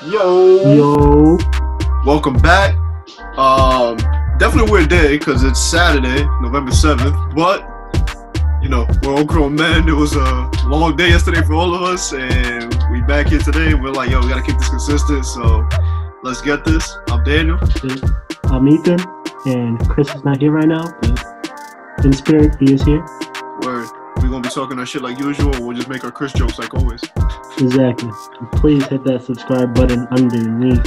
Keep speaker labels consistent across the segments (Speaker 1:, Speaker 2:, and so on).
Speaker 1: Yo,
Speaker 2: Yo,
Speaker 1: welcome back. Definitely a weird day because it's Saturday, November 7th, but we're all grown men. It was a long day yesterday for all of us, and we back here today. We're like, yo, we gotta keep this consistent, so let's get this. I'm Daniel.
Speaker 2: I'm Ethan, and Chris is not here right now, but in spirit, he is here.
Speaker 1: Word. We're gonna be talking our shit like usual, and we'll just make our Chris jokes like always.
Speaker 2: Exactly. Please hit that subscribe button underneath.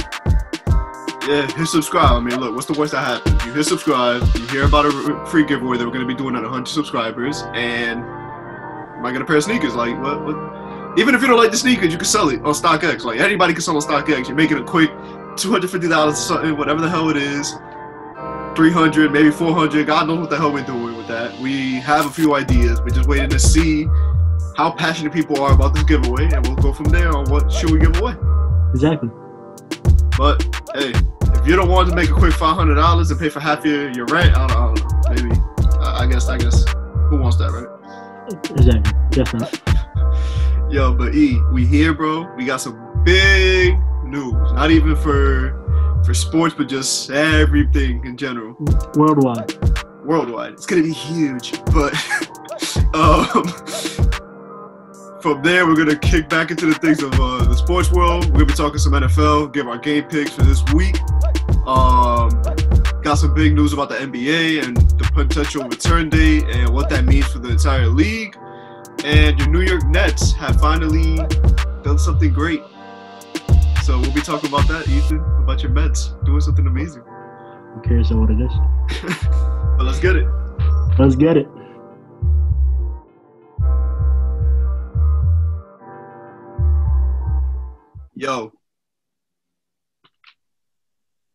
Speaker 1: Yeah, hit subscribe. I mean, look, what's the worst that happens? You hit subscribe, you hear about a free giveaway that we're going to be doing at 100 subscribers, and you might get a pair of sneakers. Like, what? Even if you don't like the sneakers, you can sell it on StockX. Like, anybody can sell on StockX. You're making a quick $250 or something, whatever the hell it is. 300, maybe 400. God knows what the hell we're doing with that. We have a few ideas. We're just waiting to see how passionate people are about this giveaway, and we'll go from there on what should we give away.
Speaker 2: Exactly.
Speaker 1: But hey, if you don't want to make a quick $500 and pay for half your rent, I don't know. Maybe I guess who wants that, right?
Speaker 2: Exactly. Definitely.
Speaker 1: Yo, but we here, bro. We got some big news. Not even for sports, but just everything in general.
Speaker 2: Worldwide.
Speaker 1: It's gonna be huge. But from there, we're gonna kick back into the things of the sports world. We're gonna be talking some NFL, give our game picks for this week. Got some big news about the NBA and the potential return date and what that means for the entire league. And your New York Nets have finally done something great. So we'll be talking about that, Ethan, about your Mets doing something amazing.
Speaker 2: Who cares what it is?
Speaker 1: But let's get it.
Speaker 2: Let's get it.
Speaker 1: Yo,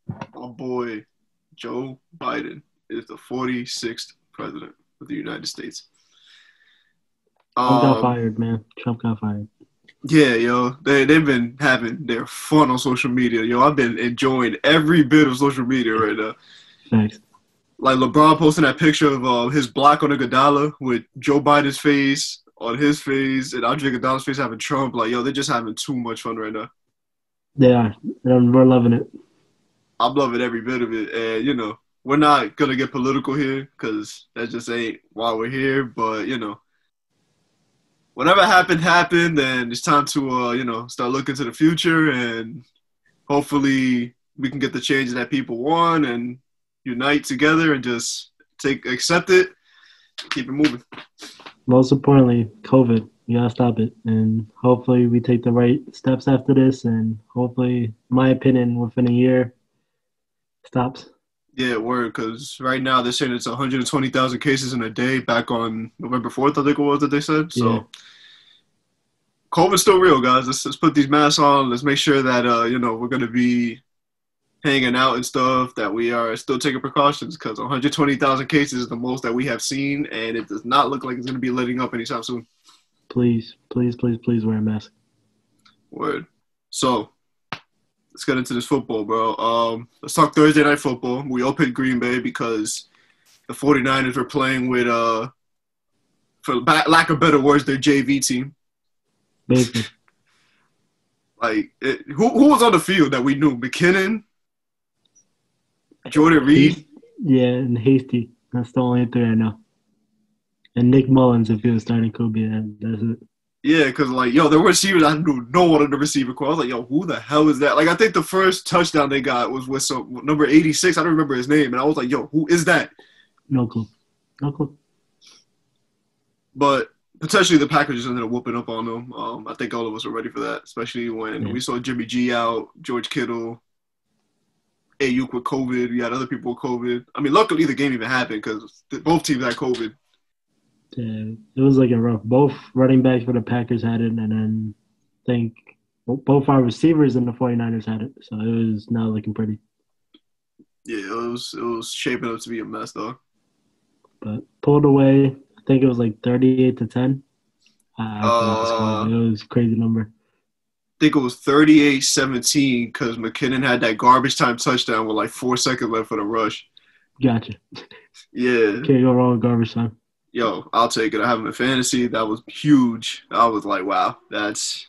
Speaker 1: my boy Joe Biden is the 46th president of the United States.
Speaker 2: Trump got fired, man. Trump got fired.
Speaker 1: Yeah, yo, they've been having their fun on social media. Yo, I've been enjoying every bit of social media right now.
Speaker 2: Thanks.
Speaker 1: Like LeBron posting that picture of his block on a Iguodala with Joe Biden's face on his face and Andre Iguodala's face having Trump. Like, yo, they're just having too much fun right now.
Speaker 2: They are. And we're loving it.
Speaker 1: I'm loving every bit of it. And, we're not going to get political here because that just ain't why we're here. But, whatever happened, and it's time to, start looking to the future. And hopefully we can get the changes that people want and unite together and just accept it, keep it moving.
Speaker 2: Most importantly, COVID. You gotta stop it. And hopefully we take the right steps after this. And hopefully, in my opinion, within a year, stops.
Speaker 1: Yeah, word, because right now they're saying it's 120,000 cases in a day back on November 4th, I think it was that they said. So
Speaker 2: Yeah.
Speaker 1: COVID's still real, guys. Let's put these masks on. Let's make sure that, we're going to be hanging out and stuff, that we are still taking precautions because 120,000 cases is the most that we have seen, and it does not look like it's going to be letting up anytime soon.
Speaker 2: Please wear a mask.
Speaker 1: Word. So let's get into this football, bro. Let's talk Thursday night football. We all picked Green Bay because the 49ers were playing with, for lack of better words, their JV team.
Speaker 2: Basically.
Speaker 1: Like, who was on the field that we knew? McKinnon? Jordan Reed?
Speaker 2: Yeah, and Hasty. That's the only three I know. And Nick Mullins, if he was starting, could be that's it.
Speaker 1: Yeah, because, there were receivers. I knew no one in the receiver core. I was like, yo, who the hell is that? Like, I think the first touchdown they got was with some number 86. I don't remember his name. And I was like, yo, who is that?
Speaker 2: No clue.
Speaker 1: But potentially the Packers just ended up whooping up on them. I think all of us were ready for that, especially when we saw Jimmy G out, George Kittle, Ayuk with COVID. We had other people with COVID. I mean, luckily the game even happened because both teams had COVID.
Speaker 2: Yeah, it was like a rough. Both running backs for the Packers had it, and then I think both our receivers and the 49ers had it. So it was not looking pretty.
Speaker 1: Yeah, it was shaping up to be a mess, though.
Speaker 2: But pulled away. I think it was like 38-10. It was a crazy number.
Speaker 1: I think it was 38-17 because McKinnon had that garbage time touchdown with 4 seconds left for the rush.
Speaker 2: Gotcha.
Speaker 1: Yeah.
Speaker 2: Can't go wrong with garbage time.
Speaker 1: Yo, I'll take it. I have him in fantasy. That was huge. I was like, wow, that's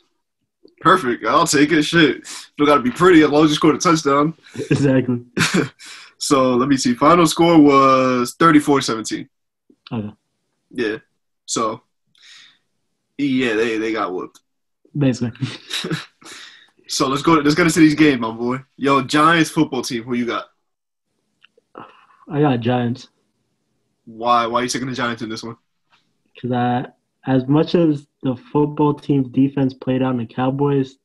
Speaker 1: Perfect. I'll take it. Shit. Still got to be pretty as long as you scored a touchdown.
Speaker 2: Exactly.
Speaker 1: So let me see. Final score was 34-17.
Speaker 2: Okay.
Speaker 1: Yeah. So, yeah, they got whooped.
Speaker 2: Basically.
Speaker 1: So let's go into these games, my boy. Yo, Giants football team. Who you got?
Speaker 2: I got Giants.
Speaker 1: Why are you taking the Giants in this one?
Speaker 2: Because as much as the football team's defense played out in the Cowboys,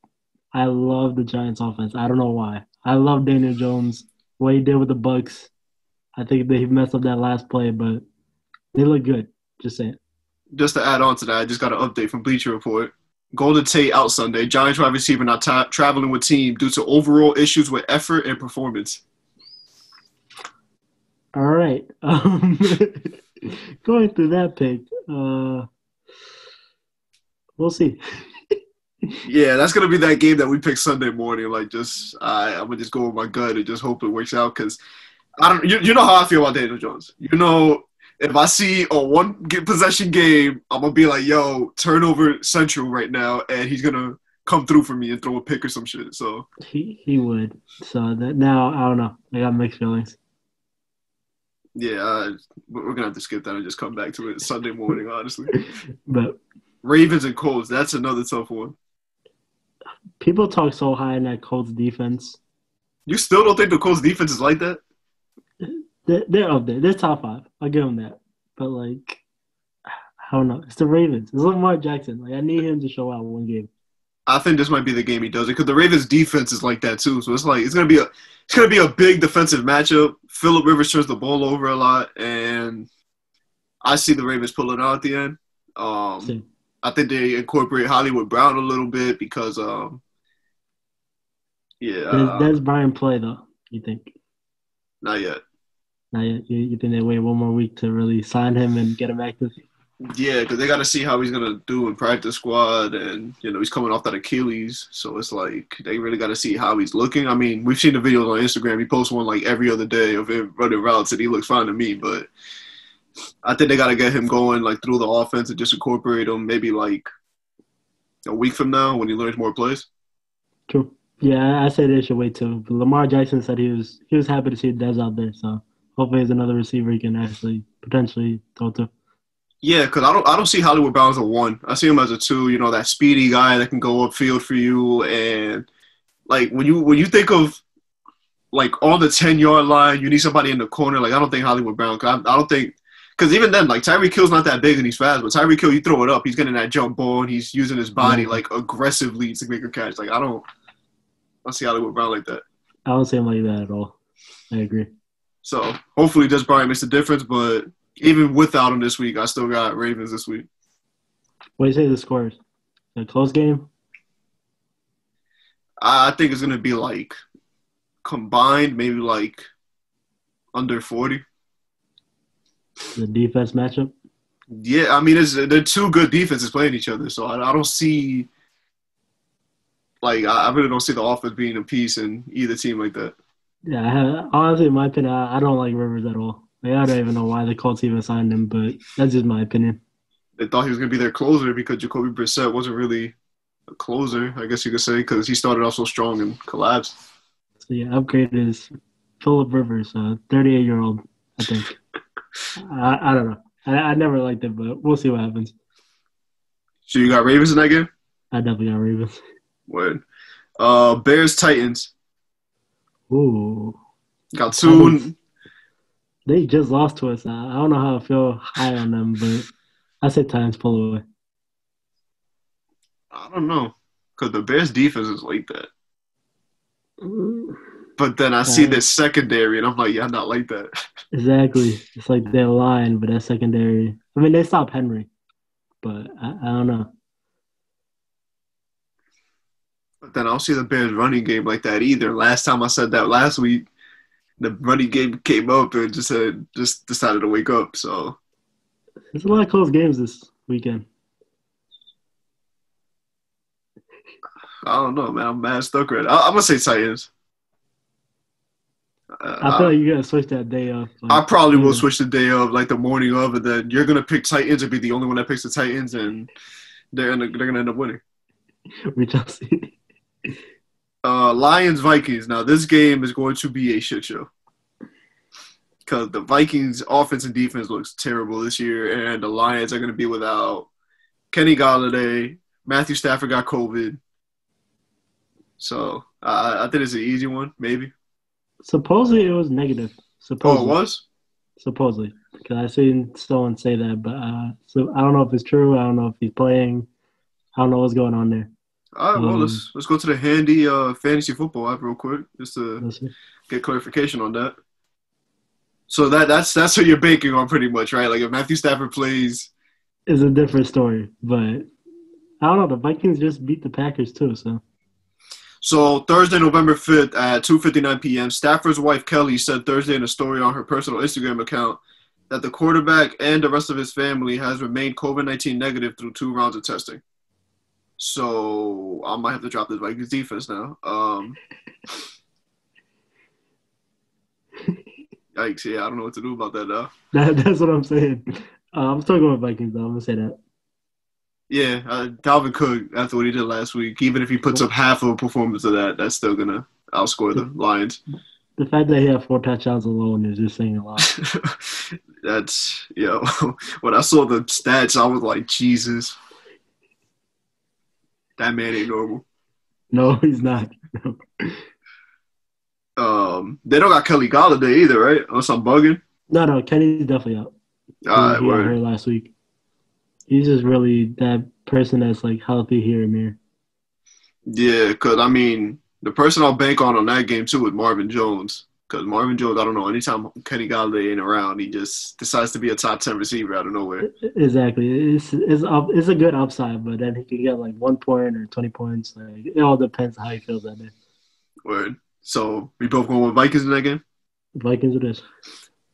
Speaker 2: I love the Giants offense. I don't know why. I love Daniel Jones. What he did with the Bucks. I think they messed up that last play, but they look good. Just saying.
Speaker 1: Just to add on to that, I just got an update from Bleacher Report. Golden Tate out Sunday. Giants wide receiver not traveling with team due to overall issues with effort and performance.
Speaker 2: All right. Going through that pick, we'll see.
Speaker 1: Yeah, that's gonna be that game that we pick Sunday morning. Like, I'm gonna just go with my gut and just hope it works out because I don't. You know how I feel about Daniel Jones. You know, if I see a one possession game, I'm gonna be like, "Yo, turnover central right now," and he's gonna come through for me and throw a pick or some shit. So
Speaker 2: he would. So that now I don't know. I got mixed feelings.
Speaker 1: yeah, we're gonna have to skip that and just come back to it Sunday morning. Honestly,
Speaker 2: But
Speaker 1: Ravens and Colts. That's another tough one.
Speaker 2: people talk so high in that Colts defense.
Speaker 1: You still don't think the Colts defense is like that?
Speaker 2: They're up there. They're top 5. I'll give them that. But like, I don't know. It's the Ravens. It's Lamar Jackson. Like I need him to show out one game.
Speaker 1: I think this might be the game he does it because the Ravens defense is like that too. So it's gonna be a big defensive matchup. Phillip Rivers turns the ball over a lot, and I see the Ravens pulling out at the end.
Speaker 2: Same.
Speaker 1: I think they incorporate Hollywood Brown a little bit because
Speaker 2: Does Brian play though? You think?
Speaker 1: not yet.
Speaker 2: Not yet. You think they wait one more week to really sign him and get him active?
Speaker 1: Yeah, because they got to see how he's gonna do in practice squad, and he's coming off that Achilles, so it's like they really got to see how he's looking. I mean, we've seen the videos on Instagram. He posts one like every other day of him running routes, and he looks fine to me. But I think they got to get him going like through the offense and just incorporate him maybe like a week from now when he learns more plays.
Speaker 2: True. Yeah, I say they should wait too. But Lamar Jackson said he was happy to see Dez out there, so hopefully there's another receiver he can actually potentially throw to.
Speaker 1: Yeah, because I don't see Hollywood Brown as a 1. I see him as a 2. That speedy guy that can go upfield for you. And like when you think of like on the 10-yard line, you need somebody in the corner. Like I don't think Hollywood Brown. I don't think because even then, like Tyreek Hill's not that big and he's fast, but Tyreek Hill, you throw it up, he's getting that jump ball and he's using his body like aggressively to make a catch. Like I don't see Hollywood Brown like that.
Speaker 2: I don't see him like that at all. I agree.
Speaker 1: So hopefully, Des Bryant makes a difference, but. Even without him this week, I still got Ravens this week.
Speaker 2: What do you say the scores? A close game?
Speaker 1: I think it's going to be like combined, maybe like under 40.
Speaker 2: The defense matchup?
Speaker 1: Yeah, I mean, they're two good defenses playing each other, so I don't see like I really don't see the offense being a piece in either team like that.
Speaker 2: Yeah, honestly, in my opinion, I don't like Rivers at all. Like, I don't even know why the Colts even signed him, but that's just my opinion.
Speaker 1: They thought he was going to be their closer because Jacoby Brissett wasn't really a closer, I guess you could say, because he started off so strong and collapsed.
Speaker 2: So, yeah, upgrade is Phillip Rivers, a 38-year-old, I think. I don't know. I never liked it, but we'll see what happens.
Speaker 1: So you got Ravens in that game?
Speaker 2: I definitely got Ravens.
Speaker 1: Word. Bears, Titans.
Speaker 2: Ooh.
Speaker 1: Got two.
Speaker 2: They just lost to us. I don't know how I feel high on them, but I say Titans pull away.
Speaker 1: I don't know. Because the Bears defense is like that. But then I see this secondary, and I'm like, yeah, I'm not like that.
Speaker 2: Exactly. It's like their line, but that secondary. I mean, they stopped Henry, but I don't know.
Speaker 1: But then I don't see the Bears running game like that either. Last time I said that last week, the running game came up and just decided to wake up. So
Speaker 2: there's a lot of close games this weekend.
Speaker 1: I don't know, man. I'm mad stuck right now. I'm gonna say Titans.
Speaker 2: I feel like you gotta switch that day up.
Speaker 1: Like, I probably will switch the day of, like the morning of, and then you're gonna pick Titans and be the only one that picks the Titans, and they're gonna end up winning.
Speaker 2: We shall see.
Speaker 1: Lions Vikings. Now this game is going to be a shit show because the Vikings offense and defense looks terrible this year, and the Lions are going to be without Kenny Golladay. Matthew Stafford got COVID, so I think it's an easy one, maybe.
Speaker 2: Supposedly it was negative.
Speaker 1: Oh, it
Speaker 2: Supposedly,
Speaker 1: was.
Speaker 2: supposedly, because I seen someone say that, but so I don't know if it's true. I don't know if he's playing. I don't know what's going on there.
Speaker 1: All right, well let's go to the handy fantasy football app real quick just to
Speaker 2: Let's see.
Speaker 1: get clarification on that. So that's what you're banking on pretty much, right? Like if Matthew Stafford plays.
Speaker 2: It's a different story, but I don't know. The Vikings just beat the Packers too, so.
Speaker 1: So Thursday, November 5th at 2:59 p.m., Stafford's wife Kelly said Thursday in a story on her personal Instagram account that the quarterback and the rest of his family has remained COVID-19 negative through 2 rounds of testing. So I might have to drop this Vikings defense now. Yikes, yeah, I don't know what to do about that though.
Speaker 2: That's what I'm saying. I'm still going with Vikings, though. I'm going to say that.
Speaker 1: Yeah, Dalvin Cook, after what he did last week, even if he puts up half of a performance of that, that's still going to outscore the Lions.
Speaker 2: The fact that he had 4 touchdowns alone is just saying a lot.
Speaker 1: That's, when I saw the stats, I was like, Jesus. That man ain't normal.
Speaker 2: No, he's not. No.
Speaker 1: They don't got Kelly Golladay either, right? Unless I'm bugging.
Speaker 2: No, Kenny's definitely out. He got hurt last week. He's just really that person that's like healthy here and there.
Speaker 1: Yeah, because I mean, the person I'll bank on that game too is Marvin Jones. Because Marvin Jones, I don't know, anytime Kenny Golladay ain't around, he just decides to be a top 10 receiver out of nowhere.
Speaker 2: Exactly. It's a good upside, but then he can get like 1 point or 20 points. Like it all depends how he feels that day.
Speaker 1: Word. So we both going with Vikings in that game?
Speaker 2: Vikings it is.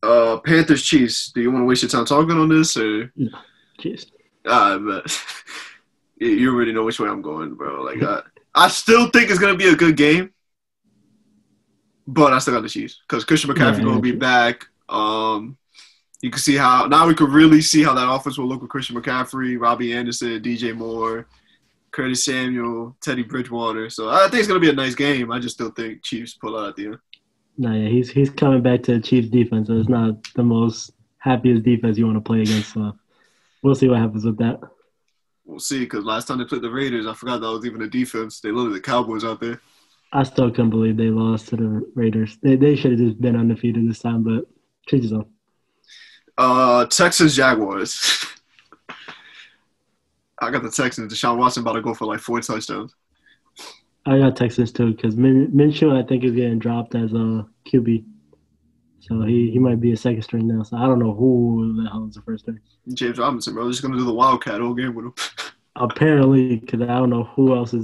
Speaker 1: Panthers Chiefs. Do you want to waste your time talking on this or?
Speaker 2: No. Chiefs.
Speaker 1: But you already know which way I'm going, bro. Like I still think it's gonna be a good game, but I still got the Chiefs because Christian McCaffrey gonna be back. You can see how now we can really see how that offense will look with Christian McCaffrey, Robbie Anderson, DJ Moore, Curtis Samuel, Teddy Bridgewater. So I think it's gonna be a nice game. I just still think Chiefs pull out at the end.
Speaker 2: No, yeah, he's coming back to the Chiefs defense. So it's not the most happiest defense you want to play against. So we'll see what happens with that.
Speaker 1: We'll see, because last time they played the Raiders, I forgot that was even a defense. They looked at the Cowboys out there.
Speaker 2: I still can't believe they lost to the Raiders. They should have just been undefeated this time, but treat yourself.
Speaker 1: Texans Jaguars. I got the Texans. Deshaun Watson about to go for like 4 touchdowns.
Speaker 2: I got Texans too because Minshew I think is getting dropped as a QB, so he might be a second string now. So I don't know who the hell is the first string.
Speaker 1: James Robinson, bro. They're just gonna do the Wildcat whole game with him.
Speaker 2: Apparently, because I don't know who else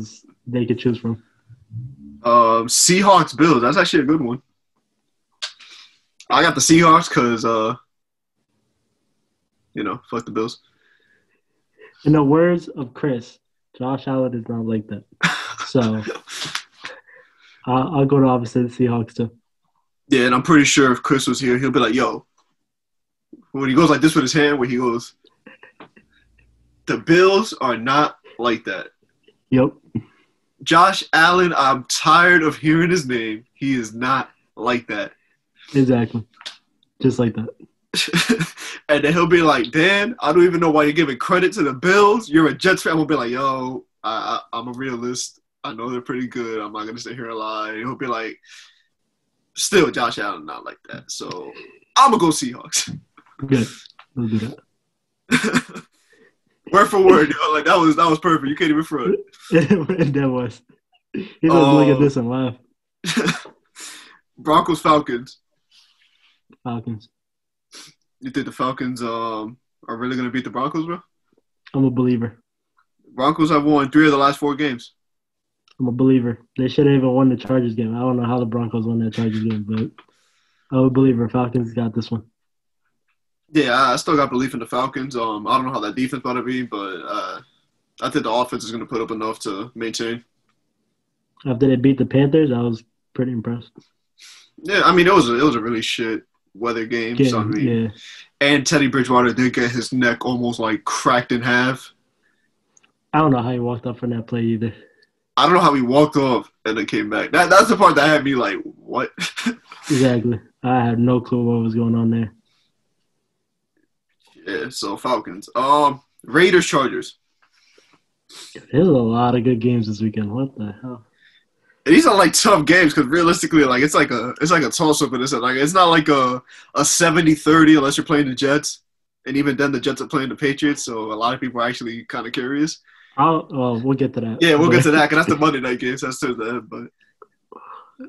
Speaker 2: they could choose from.
Speaker 1: Seahawks Bills. That's actually a good one. I got the Seahawks because fuck the Bills.
Speaker 2: In the words of Chris, Josh Allen is not like that. So I'll go to opposite Seahawks too.
Speaker 1: Yeah, and I'm pretty sure if Chris was here, he'll be like, yo. When he goes like this with his hand, where he goes, the Bills are not like that.
Speaker 2: Yep.
Speaker 1: Josh Allen, I'm tired of hearing his name. He is not like that.
Speaker 2: Exactly. Just like that.
Speaker 1: And then he'll be like, Dan, I don't even know why you're giving credit to the Bills. You're a Jets fan. We'll be like, yo, I'm a realist. I know they're pretty good. I'm not going to sit here and lie. He'll be like, still, Josh Allen not like that. So I'm going to go Seahawks.
Speaker 2: Good. We'll do that.
Speaker 1: Word for word. Like that was perfect. You can't even front.
Speaker 2: That was. He doesn't look at this and laugh.
Speaker 1: Broncos Falcons.
Speaker 2: Falcons.
Speaker 1: You think the Falcons are really going to beat the Broncos, bro?
Speaker 2: I'm a believer.
Speaker 1: Broncos have won 3 of the last 4 games.
Speaker 2: I'm a believer. They should have even won the Chargers game. I don't know how the Broncos won that Chargers game, but I'm a believer. Falcons got this one.
Speaker 1: Yeah, I still got belief in the Falcons. I don't know how that defense about to be, but I think the offense is going to put up enough to maintain.
Speaker 2: After they beat the Panthers, I was pretty impressed.
Speaker 1: Yeah, I mean, it was a really shit weather game. So, I mean,
Speaker 2: yeah.
Speaker 1: And Teddy Bridgewater did get his neck almost like cracked in half.
Speaker 2: I don't know how he walked up from that play either.
Speaker 1: I don't know how he walked off and then came back. That's the part that had me like, what?
Speaker 2: Exactly. I had no clue what was going on there.
Speaker 1: Yeah, so Falcons. Raiders, Chargers.
Speaker 2: There's a lot of good games this weekend. What the hell?
Speaker 1: And these are like tough games because realistically, like it's like a toss up, and it's not like a 70-30 unless you're playing the Jets, and even then the Jets are playing the Patriots, so a lot of people are actually kind of curious.
Speaker 2: We'll get to that.
Speaker 1: Yeah, we'll get to that because that's the Monday night games. That's to the end, but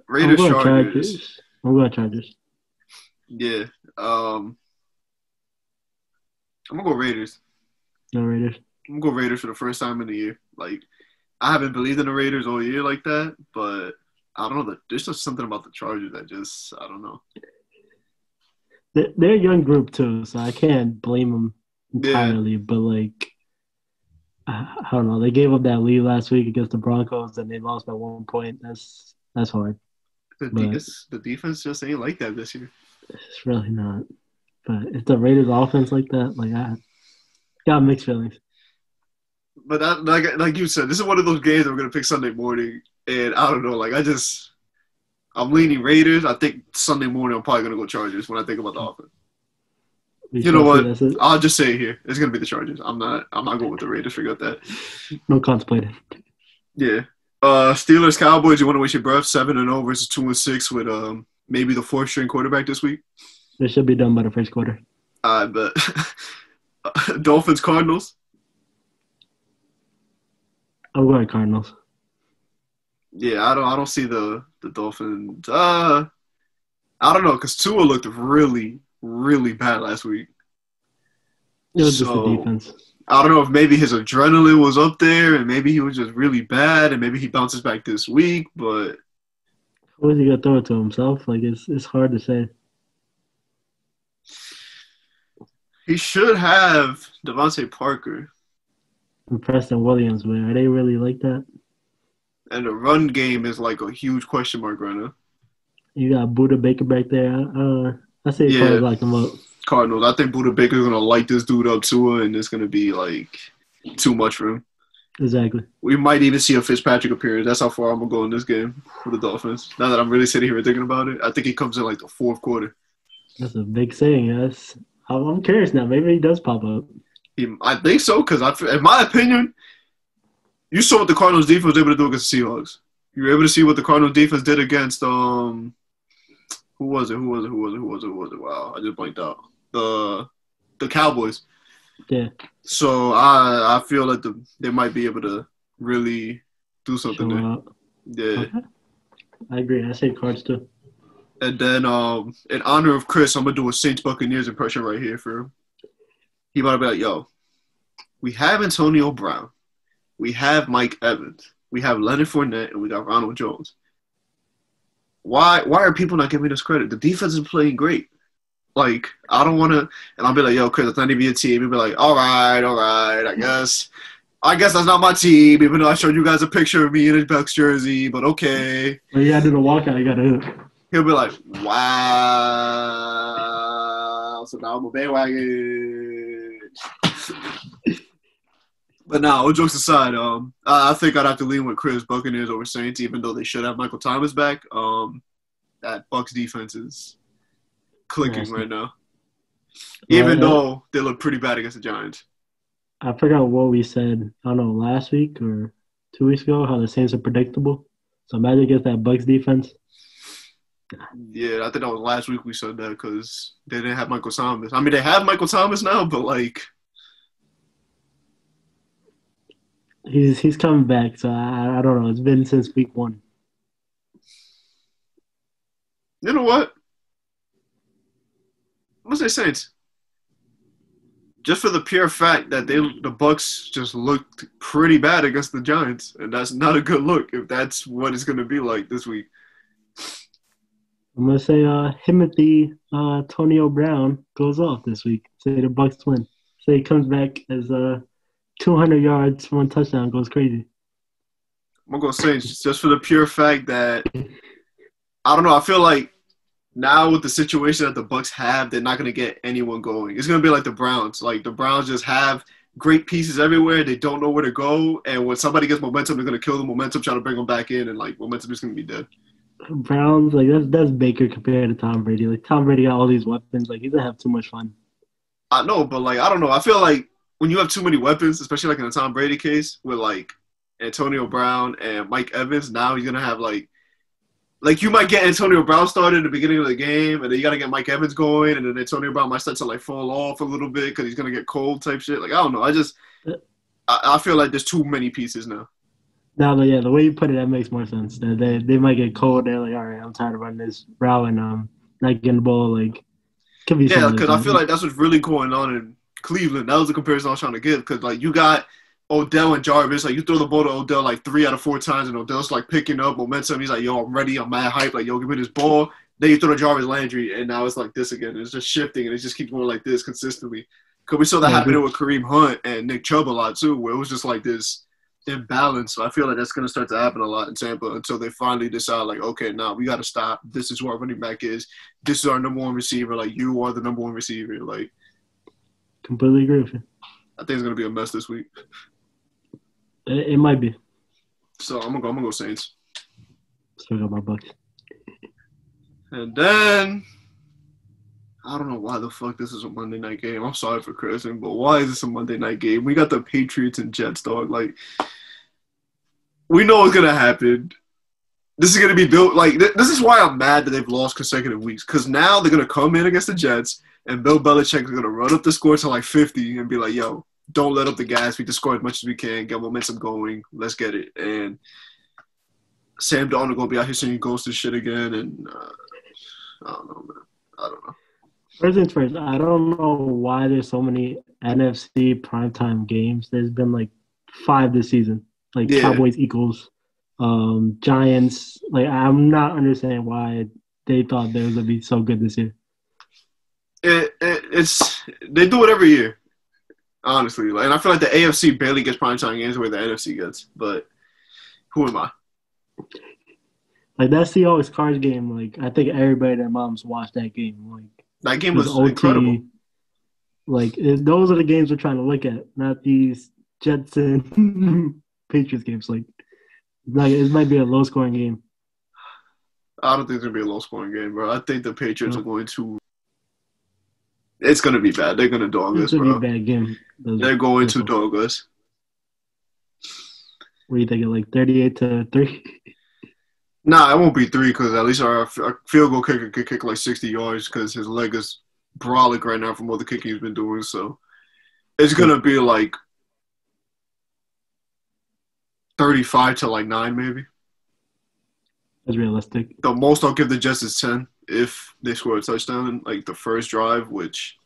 Speaker 1: Raiders, Chargers.
Speaker 2: I'm going Chargers.
Speaker 1: Yeah, I'm gonna go Raiders.
Speaker 2: No Raiders.
Speaker 1: I'm gonna go Raiders for the first time in the year. Like, I haven't believed in the Raiders all year like that, but I don't know. There's just something about the Chargers that just, I don't know.
Speaker 2: They're a young group too, so I can't blame them entirely. Yeah. But like, I don't know. They gave up that lead last week against the Broncos, and they lost by 1 point. That's hard.
Speaker 1: The defense just ain't like that this year.
Speaker 2: It's really not. But if the Raiders offense like that, like I got mixed feelings.
Speaker 1: But like you said, this is one of those games that we're gonna pick Sunday morning, and I don't know. Like I'm leaning Raiders. I think Sunday morning I'm probably gonna go Chargers when I think about the offense. You know what? I'll just say it here. It's gonna be the Chargers. I'm not going with the Raiders. Forget that.
Speaker 2: No contemplating.
Speaker 1: Yeah. Steelers, Cowboys. You want to waste your breath? 7-0 versus 2-6 with maybe the 4th string quarterback this week.
Speaker 2: It should be done by the first quarter.
Speaker 1: But Dolphins, Cardinals.
Speaker 2: I'm going Cardinals.
Speaker 1: Yeah, I don't see the Dolphins. I don't know because Tua looked really, really bad last week.
Speaker 2: It was just the defense.
Speaker 1: I don't know if maybe his adrenaline was up there and maybe he was just really bad and maybe he bounces back this week, but
Speaker 2: who is he gonna throw it to himself? Like it's hard to say.
Speaker 1: He should have Devontae Parker.
Speaker 2: And Preston Williams, but are they really like that?
Speaker 1: And the run game is like a huge question mark right now.
Speaker 2: You got Buda Baker back there. I say Cardinals like him up.
Speaker 1: Cardinals. I think Buda Baker's going to light this dude up too, and it's going to be like too much for him.
Speaker 2: Exactly.
Speaker 1: We might even see a Fitzpatrick appearance. That's how far I'm going to go in this game for the Dolphins. Now that I'm really sitting here thinking about it, I think he comes in like the 4th quarter.
Speaker 2: That's a big saying, yes. I'm curious now. Maybe he does pop up.
Speaker 1: I think so, because in my opinion, you saw what the Cardinals defense was able to do against the Seahawks. You were able to see what the Cardinals defense did against who was it? Wow, I just blanked out. The Cowboys.
Speaker 2: Yeah.
Speaker 1: So I feel like they might be able to really do something there. Yeah.
Speaker 2: Okay. I agree. I say Cards too.
Speaker 1: And then in honor of Chris, I'm gonna do a Saints Buccaneers impression right here for him. He might be like, yo, we have Antonio Brown. We have Mike Evans. We have Leonard Fournette, and we got Ronald Jones. Why are people not giving us credit? The defense is playing great. Like, I don't want to – and I'll be like, yo, Chris, that's not even your team. He'll be like, all right, I guess that's not my team, even though I showed you guys a picture of me in a Bucs jersey, but okay.
Speaker 2: Well, you got to do the walkout. You got to –
Speaker 1: He'll be like, wow. So now I'm a bandwagon. But now, all jokes aside, I think I'd have to lean with Chris Buccaneers over Saints, even though they should have Michael Thomas back. That Bucs defense is clicking right now, even though they look pretty bad against the Giants.
Speaker 2: I forgot what we said. I don't know, last week or 2 weeks ago, how the Saints are predictable. So imagine against that Bucs defense.
Speaker 1: Yeah, I think that was last week we said that because they didn't have Michael Thomas. I mean, they have Michael Thomas now, but like.
Speaker 2: He's coming back, so I don't know. It's been since week 1.
Speaker 1: You know what? I'm gonna say Saints. Just for the pure fact that the Bucs just looked pretty bad against the Giants, and that's not a good look if that's what it's gonna be like this week.
Speaker 2: I'm gonna say Timothy Antonio Brown goes off this week. Say the Bucs win. Say he comes back as 200 yards, 1 touchdown, goes crazy.
Speaker 1: I'm going to go Saints just for the pure fact that, I don't know, I feel like now with the situation that the Bucs have, they're not going to get anyone going. It's going to be like the Browns. Like, the Browns just have great pieces everywhere. They don't know where to go, and when somebody gets momentum, they're gonna kill the momentum, try to bring them back in, and like momentum is gonna be dead.
Speaker 2: Browns, like that's Baker compared to Tom Brady. Like Tom Brady got all these weapons. Like he's gonna have too much fun.
Speaker 1: I know, but like I don't know. I feel like when you have too many weapons, especially like in the Tom Brady case with like Antonio Brown and Mike Evans, now he's gonna have like you might get Antonio Brown started at the beginning of the game, and then you got to get Mike Evans going, and then Antonio Brown might start to like fall off a little bit because he's gonna get cold type shit. Like I don't know. I feel like there's too many pieces now.
Speaker 2: Now, yeah, the way you put it, that makes more sense. They might get cold. They're like, all right, I'm tired of running this route and not getting the ball. Like, could be
Speaker 1: Yeah,
Speaker 2: something
Speaker 1: because
Speaker 2: like
Speaker 1: I feel
Speaker 2: that.
Speaker 1: like that's what's really going on in Cleveland. That was the comparison I was trying to give. Because like you got Odell and Jarvis, like you throw the ball to Odell like 3 out of 4 times, and Odell's like picking up momentum. He's like, "Yo, I'm ready. I'm mad hype. Like, yo, give me this ball." Then you throw to Jarvis Landry, and now it's like this again. It's just shifting, and it just keeps going like this consistently. Because we saw that
Speaker 2: Yeah,
Speaker 1: happening with Kareem Hunt and Nick Chubb a lot too, where it was just like this imbalance. So I feel like that's going to start to happen a lot in Tampa until they finally decide, like, okay, now we got to stop. This is who our running back is. This is our number one receiver. Like, you are the number one receiver. Like,
Speaker 2: completely agree with you.
Speaker 1: I think it's going to be a mess this week.
Speaker 2: It might be.
Speaker 1: So I'm gonna go Saints.
Speaker 2: Still got my Bucks.
Speaker 1: And then I don't know why the fuck this is a Monday night game. I'm sorry for cursing, but why is this a Monday night game? We got the Patriots and Jets, dog. Like, we know what's gonna happen. This is gonna be built like this is why I'm mad that they've lost consecutive weeks. Because now they're gonna come in against the Jets, and Bill Belichick is gonna run up the score to like 50 and be like, "Yo, don't let up the gas. We just score as much as we can. Get momentum going. Let's get it." And Sam Darnold gonna be out here saying ghost and shit again, and I don't know, man. I don't know.
Speaker 2: First things first, I don't know why there's so many NFC primetime games. There's been like 5 this season. Like
Speaker 1: Yeah,
Speaker 2: Cowboys, Eagles, Giants. Like I'm not understanding why they thought they was gonna be so good this year.
Speaker 1: it's they do it every year, honestly. Like, and I feel like the AFC barely gets primetime games where the NFC gets. But who am I?
Speaker 2: Like that Seahawks Cards game, like I think everybody and their moms watched that game. Like
Speaker 1: That game
Speaker 2: just
Speaker 1: was incredible.
Speaker 2: OT. Like those are the games we're trying to look at, not these Jets and Patriots games. Like it might be a low scoring game.
Speaker 1: I don't think it's gonna be a low scoring game, bro. I think the Patriots are
Speaker 2: No,
Speaker 1: going to. It's gonna be bad. They're gonna dog
Speaker 2: it's
Speaker 1: us,
Speaker 2: gonna be a
Speaker 1: bro.
Speaker 2: bad game.
Speaker 1: They're going to dog us.
Speaker 2: What do you think? Like 38-3?
Speaker 1: Nah, it won't be 3 because at least our field goal kicker could kick like 60 yards because his leg is brolic right now from all the kicking he's been doing. So it's gonna be like 35 to like 9, maybe.
Speaker 2: That's realistic.
Speaker 1: The most I'll give the Jets is 10 if they score a touchdown in like the first drive, which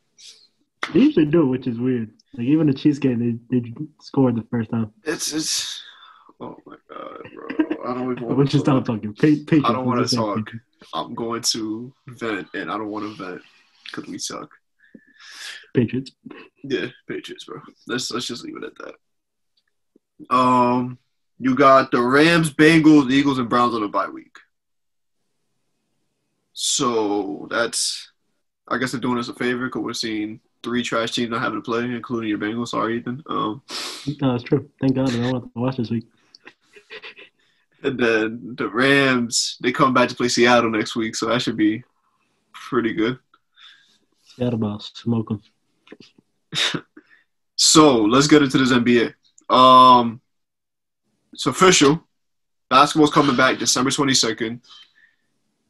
Speaker 2: They usually do, which is weird. Like even the Chiefs game, they scored the first time.
Speaker 1: it's oh my god, bro. I don't even
Speaker 2: We
Speaker 1: want to
Speaker 2: should stop
Speaker 1: talk.
Speaker 2: talking. Patriots.
Speaker 1: I don't want
Speaker 2: Let's
Speaker 1: to
Speaker 2: just say
Speaker 1: talk.
Speaker 2: Patriots.
Speaker 1: I'm going to vent, and I don't want to vent because we suck.
Speaker 2: Patriots.
Speaker 1: Yeah, Patriots, bro. Let's just leave it at that. You got the Rams, Bengals, Eagles, and Browns on a bye week. So that's, I guess they're doing us a favor because we're seeing 3 trash teams not having to play, including your Bengals. Sorry, Ethan.
Speaker 2: No, that's true. Thank God I don't want to watch this week.
Speaker 1: And then the Rams, they come back to play Seattle next week, so that should be pretty good.
Speaker 2: Seattle boss, smoke them.
Speaker 1: So let's get into this NBA. It's official. Basketball's coming back December 22nd.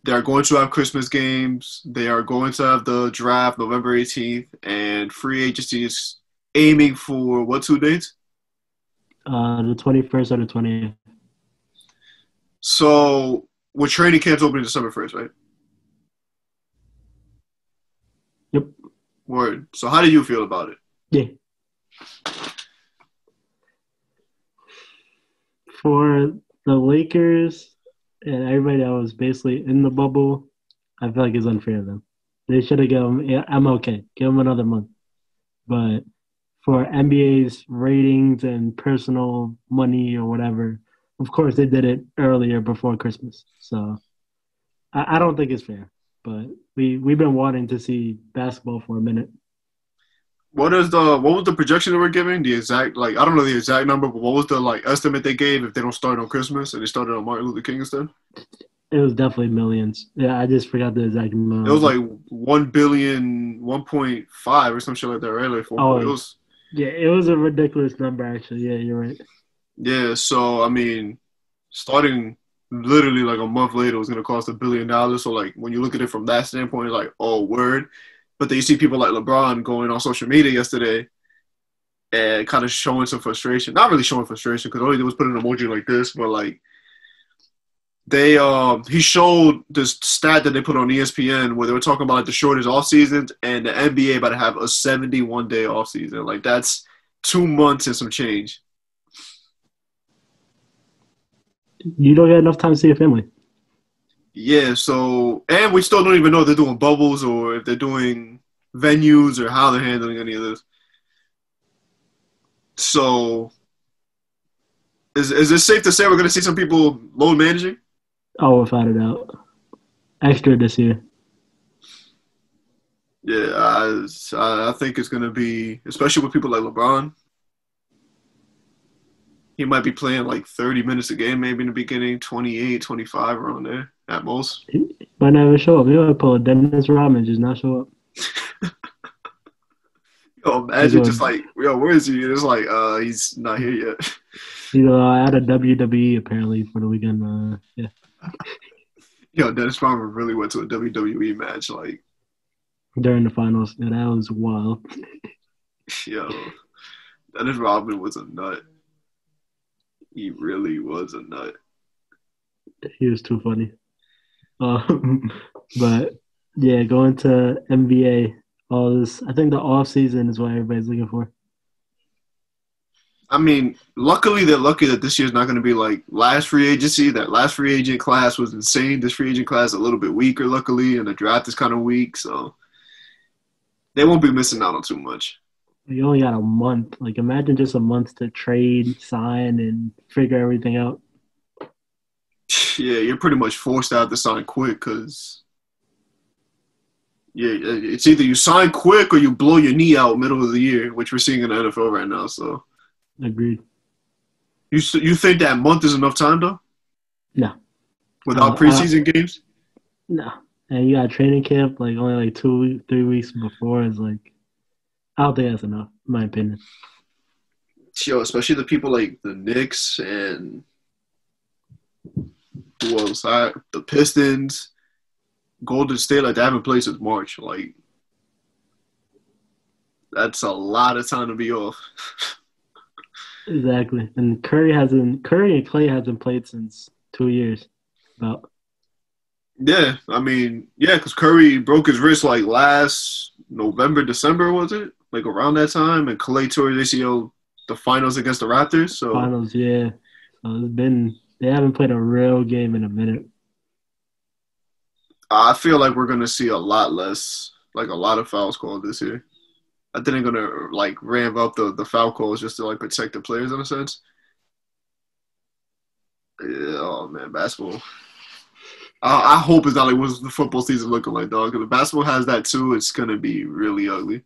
Speaker 1: They are going to have Christmas games. They are going to have the draft November 18th. And free agency is aiming for what 2 dates?
Speaker 2: The 21st or the 20th.
Speaker 1: So with training camps opening December 1st, right?
Speaker 2: Yep.
Speaker 1: Word. So how do you feel about it?
Speaker 2: Yeah. For the Lakers and everybody that was basically in the bubble, I feel like it's unfair of them. They should have given them, I'm okay, give them another month. But for NBA's ratings and personal money or whatever, of course they did it earlier before Christmas. So I don't think it's fair. But we've been wanting to see basketball for a minute.
Speaker 1: What was the projection they were giving? The exact I don't know the exact number, but what was the estimate they gave if they don't start on Christmas and they started on Martin Luther King instead?
Speaker 2: It was definitely millions. Yeah, I just forgot the exact
Speaker 1: It was
Speaker 2: amount.
Speaker 1: like 1 billion, 1.5 or some shit like that, right? Like 4. It
Speaker 2: Oh,
Speaker 1: was
Speaker 2: yeah, it was a ridiculous number, actually. Yeah, you're right.
Speaker 1: yeah. So I mean, starting literally like a month later was gonna cost $1 billion. So like when you look at it from that standpoint, it's like oh word. But then you see people like LeBron going on social media yesterday and kind of showing some frustration. Not really showing frustration because all he did was put an emoji like this, but like they he showed this stat that they put on ESPN where they were talking about like the shortest off seasons and the NBA about to have a 71-day off season. Like that's 2 months and some change.
Speaker 2: You don't get enough time to see your family.
Speaker 1: Yeah, so and we still don't even know if they're doing bubbles or if they're doing venues or how they're handling any of this. So is it safe to say we're gonna see some people load managing?
Speaker 2: Oh, without a doubt. Extra this year.
Speaker 1: Yeah, I think it's gonna be especially with people like LeBron. He might be playing like 30 minutes a game, maybe in the beginning, 28, 25 around there at most.
Speaker 2: He might not even show up. He might pull a Dennis Rodman, just not show up.
Speaker 1: Yo,
Speaker 2: He's
Speaker 1: imagine just
Speaker 2: going,
Speaker 1: like, yo, where is he? And it's like, he's not here yet.
Speaker 2: he's at a WWE apparently for the weekend. Yeah,
Speaker 1: Yo, Dennis Rodman really went to a WWE match. Like,
Speaker 2: during the finals. Yeah, that was wild.
Speaker 1: yo, Dennis Rodman was a nut. He really was a nut.
Speaker 2: He was too funny. Um, but yeah, going to NBA, all this. I think the off season is what everybody's looking for.
Speaker 1: I mean, luckily they're lucky that this year's not going to be like last free agency. That last free agent class was insane. This free agent class is a little bit weaker, luckily, and the draft is kind of weak, so they won't be missing out on too much.
Speaker 2: You only got a month. Like, imagine just a month to trade, sign, and figure everything out.
Speaker 1: Yeah, you're pretty much forced out to sign quick because yeah, it's either you sign quick or you blow your knee out middle of the year, which we're seeing in the NFL right now. So
Speaker 2: Agreed.
Speaker 1: you think that month is enough time though,
Speaker 2: No.
Speaker 1: without
Speaker 2: Uh,
Speaker 1: preseason games?
Speaker 2: no. And you got training camp like only like 3 weeks before. Is like, I don't think that's enough, in my opinion.
Speaker 1: Yo, especially the people like the Knicks and who else? The Pistons, Golden State, like they haven't played since March. Like that's a lot of time to be off.
Speaker 2: Exactly. And Curry and Clay hasn't played since 2 years. About
Speaker 1: Yeah, I mean, yeah, because Curry broke his wrist like last November, December, was it? Like around that time, and Clay tore his ACL the finals against the Raptors. So
Speaker 2: finals, yeah. So they haven't played a real game in a minute.
Speaker 1: I feel like we're gonna see a lot less, like a lot of fouls called this year. I think they're gonna like ramp up the foul calls just to like protect the players in a sense. Yeah, oh man, basketball. I hope it's not like what's the football season looking like, dog. Because if basketball has that too, it's gonna be really ugly.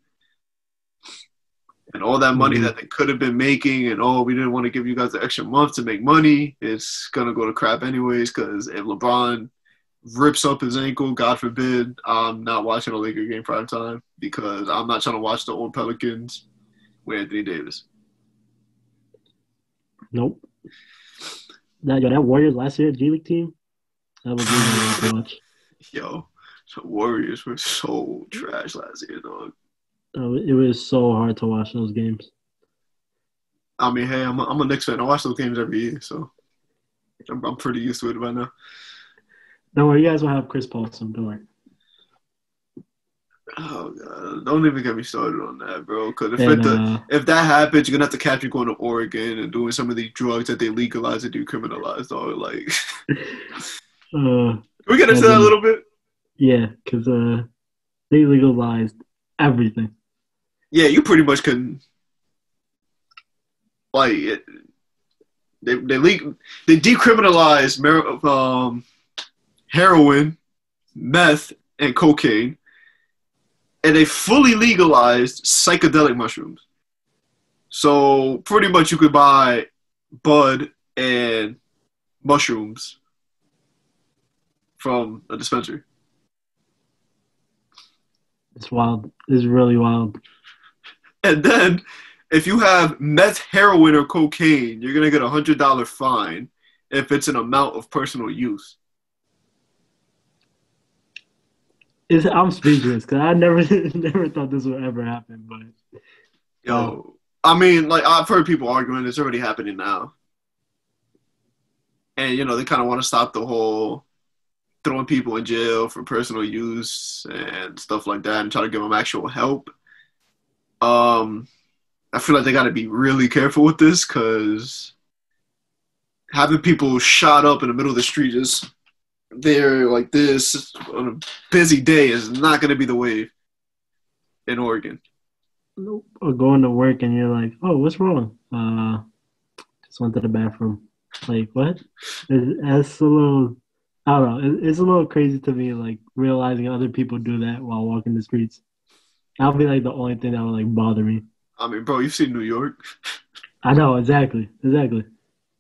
Speaker 1: And all that money
Speaker 2: Agreed.
Speaker 1: that they could have been making, and oh, we didn't want to give you guys the extra month to make money. It's gonna go to crap anyways. Because if LeBron rips up his ankle, God forbid, I'm not watching a Laker game prime time because I'm not trying to watch the old Pelicans with Anthony Davis.
Speaker 2: Nope. That Warriors last year G League team, that was really hard to watch.
Speaker 1: Yo, the Warriors were so trash last year, dog.
Speaker 2: It was so hard to watch those games.
Speaker 1: I mean, hey, I'm a Knicks fan. I watch those games every year, so I'm pretty used to it by now.
Speaker 2: Don't worry, you guys will have Chris Paul soon. Don't worry.
Speaker 1: Oh god, don't even get me started on that, bro. Because
Speaker 2: And
Speaker 1: if that happens, you're gonna have to catch me going to Oregon and doing some of these drugs that they legalize and decriminalize. Dog, like,
Speaker 2: uh,
Speaker 1: can we get
Speaker 2: and
Speaker 1: into that a
Speaker 2: then
Speaker 1: little bit?
Speaker 2: yeah, because they legalized everything.
Speaker 1: Yeah, you pretty much can. Like, they decriminalized heroin, meth, and cocaine, and they fully legalized psychedelic mushrooms. So pretty much you could buy bud and mushrooms from a dispensary.
Speaker 2: It's wild. It's really wild.
Speaker 1: And then if you have meth, heroin, or cocaine, you're going to get a $100 fine if it's an amount of personal use.
Speaker 2: I'm speechless because I never thought this would ever happen. But
Speaker 1: I mean, like, I've heard people arguing it's already happening now. And, they kind of want to stop the whole throwing people in jail for personal use and stuff like that and try to give them actual help. I feel like they got to be really careful with this because having people shot up in the middle of the street just there like this on a busy day is not going to be the wave in Oregon.
Speaker 2: Or going to work and you're like, oh, what's wrong? Just went to the bathroom. Like, what? That's a little, I don't know. It's a little crazy to me, like, realizing other people do that while walking the streets. That'll be, like, the only thing that would, like, bother me.
Speaker 1: I mean, bro, you've seen New York.
Speaker 2: I know, exactly.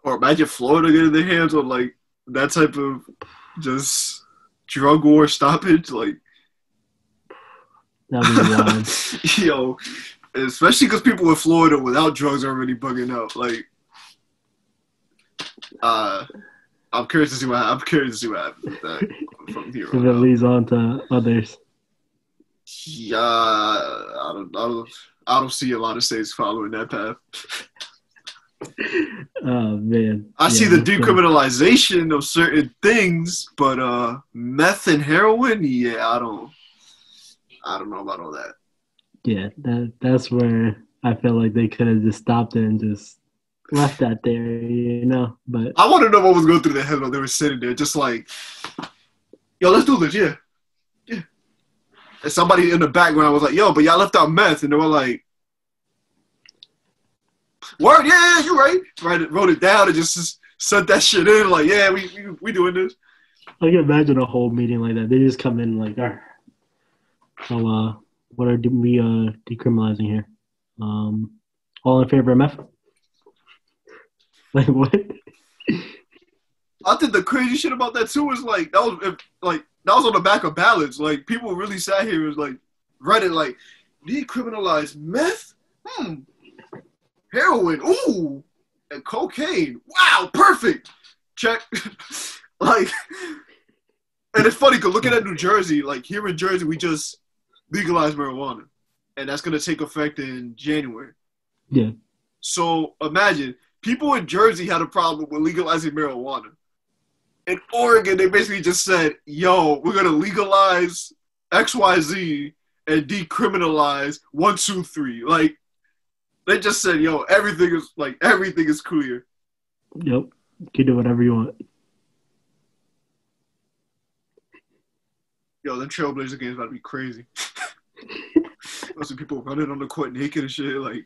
Speaker 1: Or imagine Florida getting their hands on, like, that type of just drug war stoppage. Like,
Speaker 2: that'd be wild.
Speaker 1: Yo, especially because people in Florida without drugs are already bugging out. Like, I'm curious to see what happens with that from here on.
Speaker 2: If it leads on to others.
Speaker 1: Yeah, I don't see a lot of states following that path.
Speaker 2: Oh man,
Speaker 1: I see the decriminalization of certain things, but meth and heroin, yeah, I don't know about all that.
Speaker 2: Yeah, that's where I feel like they could have just stopped it and just left that there, But
Speaker 1: I want to know what was going through their head while they were sitting there, just like, yo, let's do this, yeah. And somebody in the background was like, yo, but y'all left out meth, and they were like, word, yeah, you're right. Wrote it down and just sent that shit in, like, yeah, we doing this.
Speaker 2: I can imagine a whole meeting like that. They just come in like, all right. So, what are we decriminalizing here? All in favor of meth? Like what?
Speaker 1: I think the crazy shit about that too is like that was on the back of ballots. Like people really sat here and was like read it like decriminalize meth, heroin, ooh, and cocaine. Wow, perfect. Check. Like, and it's funny because looking at New Jersey, like here in Jersey, we just legalized marijuana, and that's gonna take effect in January.
Speaker 2: Yeah.
Speaker 1: So imagine people in Jersey had a problem with legalizing marijuana. In Oregon, they basically just said, yo, we're going to legalize XYZ and decriminalize 1, 2, 3. Like, they just said, yo, everything is clear.
Speaker 2: Yep. You can do whatever you want.
Speaker 1: Yo, them Trailblazer games about to be crazy. Lots of people running on the court naked and shit, like.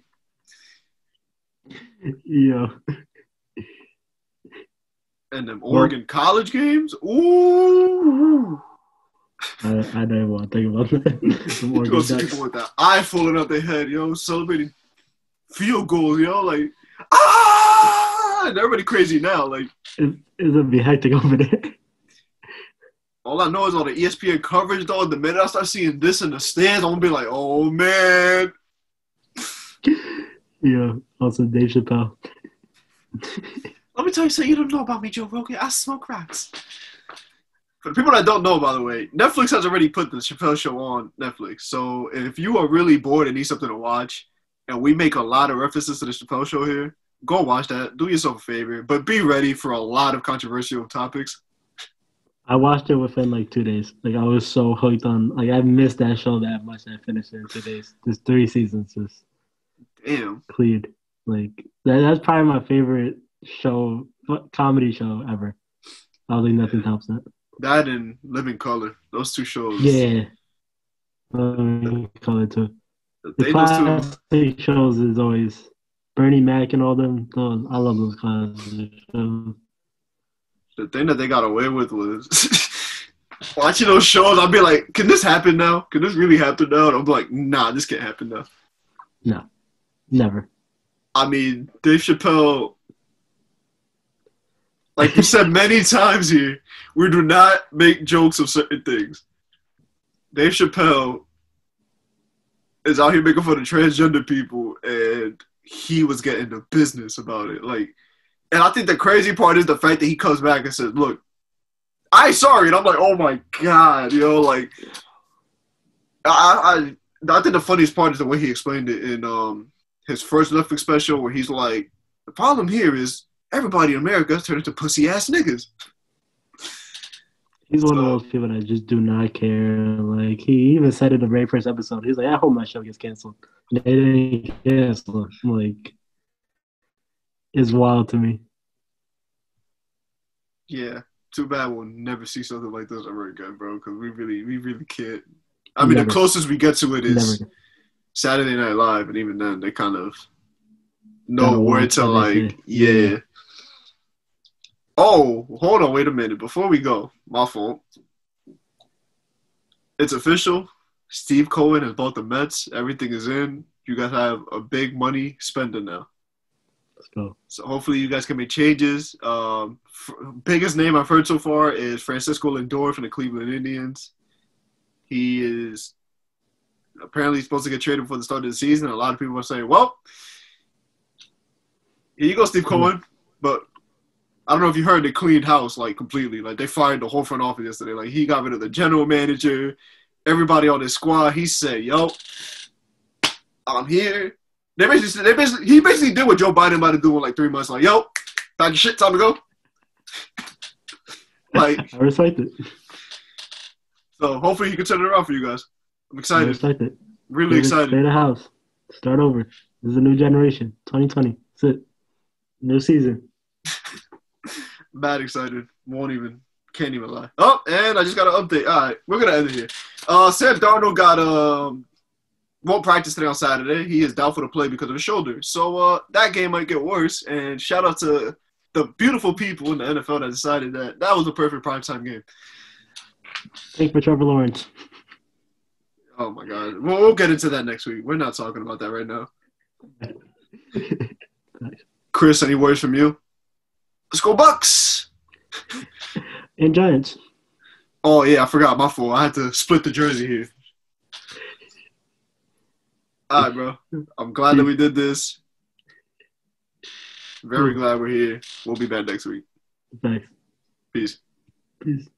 Speaker 2: Yeah.
Speaker 1: And them Oregon college games? Ooh.
Speaker 2: I don't even want to think about that. Some Oregon
Speaker 1: see people with that eye falling out their head, yo, celebrating field goals, yo, like, and everybody crazy now, like.
Speaker 2: It's gonna be hectic over there.
Speaker 1: All I know is all the ESPN coverage, though. The minute I start seeing this in the stands, I'm gonna be like, oh man.
Speaker 2: Yeah, also Dave Chappelle.
Speaker 1: Let me tell you something you don't know about me, Joe Rogan. I smoke rocks. For the people that don't know, by the way, Netflix has already put the Chappelle Show on Netflix. So if you are really bored and need something to watch, and we make a lot of references to the Chappelle Show here, go watch that. Do yourself a favor. But be ready for a lot of controversial topics.
Speaker 2: I watched it within like 2 days. Like I was so hooked on. Like I missed that show that much. I finished it in 2 days. Just 3 seasons. Just
Speaker 1: damn
Speaker 2: cleared. Like that's probably my favorite show, comedy show ever. I don't think nothing tops that.
Speaker 1: That and Living Color. Those 2 shows.
Speaker 2: Yeah. Living Color too. The classic shows is always Bernie Mac and all them. I love those classic shows.
Speaker 1: The thing that they got away with was watching those shows, I'll be like, can this happen now? Can this really happen now? And I'm like, nah, this can't happen now.
Speaker 2: No, never.
Speaker 1: I mean, Dave Chappelle, like you said many times here, we do not make jokes of certain things. Dave Chappelle is out here making fun of transgender people, and he was getting the business about it. Like, and I think the crazy part is the fact that he comes back and says, look, I'm sorry. And I'm like, oh my God, like, I think the funniest part is the way he explained it in his first Netflix special, where he's like, the problem here is everybody in America has turned into pussy ass niggas.
Speaker 2: He's one of those people that just do not care. Like, he even said in the very first episode, he's like, I hope my show gets canceled. And they didn't cancel it. Like, it's wild to me.
Speaker 1: Yeah. Too bad we'll never see something like this ever again, bro, because we really can't. I mean, the closest we get to it is Saturday Night Live, and even then, they kind of know where to, like, yeah. Oh, hold on, wait a minute. Before we go, my fault. It's official. Steve Cohen has bought the Mets. Everything is in. You guys have a big money spender now.
Speaker 2: Let's go.
Speaker 1: So hopefully you guys can make changes. Biggest name I've heard so far is Francisco Lindor from the Cleveland Indians. He is apparently supposed to get traded before the start of the season. A lot of people are saying, well, here you go, Steve Cohen. But I don't know if you heard, they cleaned house, like, completely. Like, they fired the whole front office yesterday. Like, he got rid of the general manager, everybody on his squad. He said, yo, I'm here. He basically did what Joe Biden might have done in like 3 months. Like, yo, pack your shit, time to go. Like,
Speaker 2: I respect it.
Speaker 1: So hopefully he can turn it around for you guys. I'm excited.
Speaker 2: I respect it.
Speaker 1: Really excited.
Speaker 2: Stay the house. Start over. This is a new generation. 2020. That's it. New season.
Speaker 1: Mad excited. Can't even lie. Oh, and I just got an update. All right, we're gonna end it here. Sam Darnold won't practice today on Saturday. He is doubtful to play because of his shoulder. So that game might get worse. And shout out to the beautiful people in the NFL that decided that was a perfect primetime game.
Speaker 2: Thank for Trevor Lawrence.
Speaker 1: Oh, my God. We'll get into that next week. We're not talking about that right now. Chris, any words from you? Let's go Bucks!
Speaker 2: And Giants.
Speaker 1: Oh, yeah, I forgot. My fault. I had to split the jersey here. All right, bro. I'm glad that we did this. Very glad we're here. We'll be back next week.
Speaker 2: Thanks.
Speaker 1: Peace.
Speaker 2: Peace.